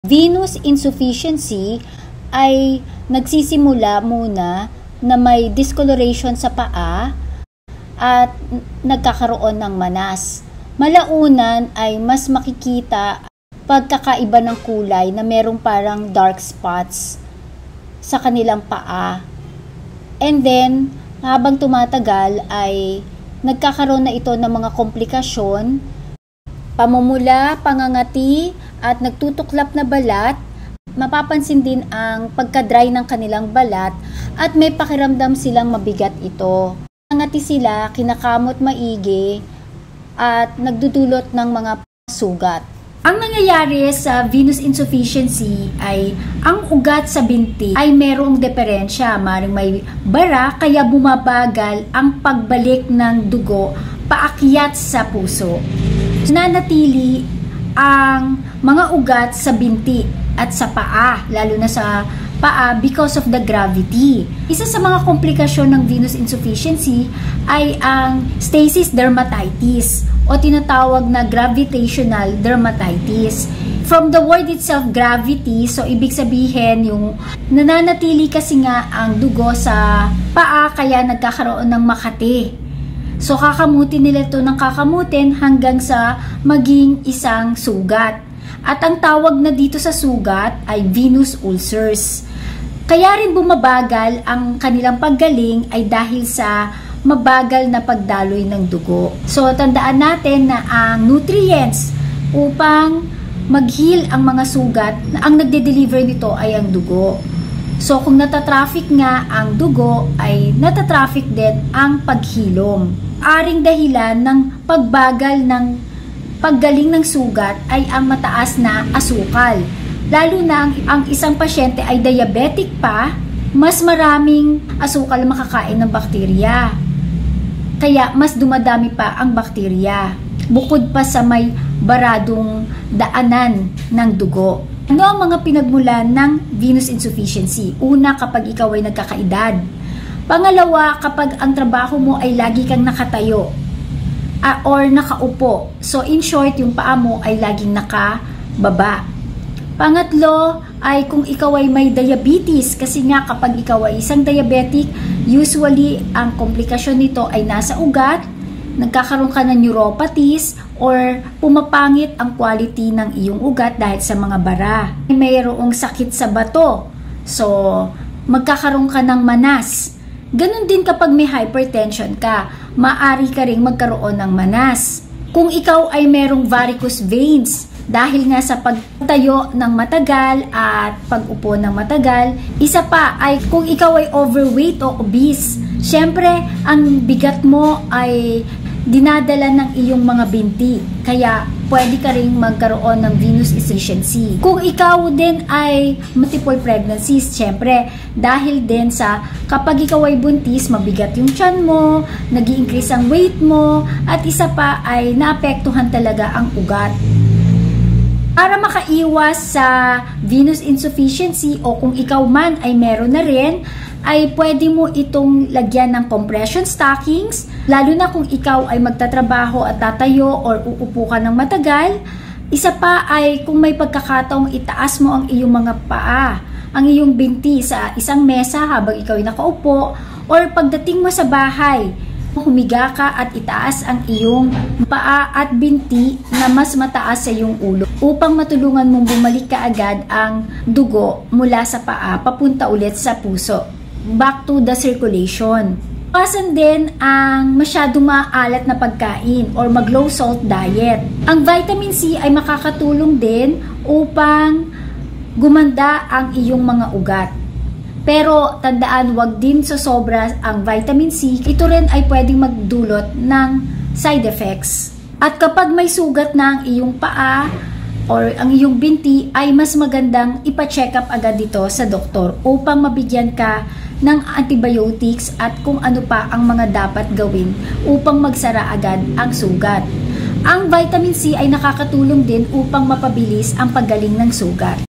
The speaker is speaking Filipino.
Venous insufficiency ay nagsisimula muna na may discoloration sa paa at nagkakaroon ng manas. Malaunan ay mas makikita pagkakaiba ng kulay na merong parang dark spots sa kanilang paa. And then, habang tumatagal ay nagkakaroon na ito ng mga komplikasyon, pamumula, pangangati, at nagtutuklap na balat. Mapapansin din ang pagka-dry ng kanilang balat at may pakiramdam silang mabigat ito. Pangangati sila, kinakamot maigi at nagdudulot ng mga sugat. Ang nangyayari sa venous insufficiency ay ang ugat sa binti ay merong diferensya. Maring may bara kaya bumabagal ang pagbalik ng dugo paakyat sa puso. Nanatili ang mga ugat sa binti at sa paa, lalo na sa paa because of the gravity. Isa sa mga komplikasyon ng venous insufficiency ay ang stasis dermatitis o tinatawag na gravitational dermatitis. From the word itself, gravity, so ibig sabihin yung nananatili kasi nga ang dugo sa paa kaya nagkakaroon ng makati. So kakamutin nila ito ng kakamutin hanggang sa maging isang sugat. At ang tawag na dito sa sugat ay venous ulcers. Kaya rin bumabagal ang kanilang paggaling ay dahil sa mabagal na pagdaloy ng dugo. So tandaan natin na ang nutrients upang mag-heal ang mga sugat, ang nagde-deliver nito ay ang dugo. So kung natatraffic nga ang dugo ay natatraffic din ang paghilom. Aring dahilan ng pagbagal ng paggaling ng sugat ay ang mataas na asukal. Lalo na ang isang pasyente ay diabetic pa, mas maraming asukal makakain ng bakterya. Kaya mas dumadami pa ang bakterya. Bukod pa sa may baradong daanan ng dugo. Ano ang mga pinagmulan ng venous insufficiency? Una, kapag ikaw ay nagkakaedad. Pangalawa, kapag ang trabaho mo ay lagi kang nakatayo or nakaupo. So in short, yung paa mo ay laging nakababa. Pangatlo ay kung ikaw ay may diabetes, kasi nga kapag ikaw ay isang diabetic, usually ang komplikasyon nito ay nasa ugat, nagkakaroon ka ng neuropathies or pumapangit ang quality ng iyong ugat dahil sa mga bara. Mayroong sakit sa bato, so magkakaroon ka ng manas. Ganon din kapag may hypertension ka, maaari ka ring magkaroon ng manas. Kung ikaw ay merong varicose veins, dahil nga sa pagtayo ng matagal at pag-upo ng matagal, isa pa ay kung ikaw ay overweight o obese, syempre ang bigat mo ay dinadala ng iyong mga binti, kaya pwede ka ring magkaroon ng venous insufficiency. Kung ikaw din ay multiple pregnancies, syempre dahil din sa kapag ikaw ay buntis, mabigat yung tiyan mo, nag-i-increase ang weight mo, at isa pa ay naapektuhan talaga ang ugat. Para makaiwas sa venous insufficiency o kung ikaw man ay meron na rin, ay pwede mo itong lagyan ng compression stockings, lalo na kung ikaw ay magtatrabaho at tatayo or uupo ka ng matagal. Isa pa ay kung may pagkakataong itaas mo ang iyong mga paa, ang iyong binti sa isang mesa habang ikaw ay nakaupo, or pagdating mo sa bahay, humiga ka at itaas ang iyong paa at binti na mas mataas sa iyong ulo upang matulungan mong bumalik kaagad ang dugo mula sa paa papunta ulit sa puso. Back to the circulation. Iwasan din ang masyadong maalat na pagkain or mag-low salt diet. Ang vitamin C ay makakatulong din upang gumanda ang iyong mga ugat. Pero tandaan, wag din sosobra ang vitamin C. Ito rin ay pwedeng magdulot ng side effects. At kapag may sugat na ang iyong paa or ang iyong binti, ay mas magandang ipa-check up agad dito sa doktor upang mabigyan ka ng antibiotics at kung ano pa ang mga dapat gawin upang magsara agad ang sugat. Ang vitamin C ay nakakatulong din upang mapabilis ang paggaling ng sugat.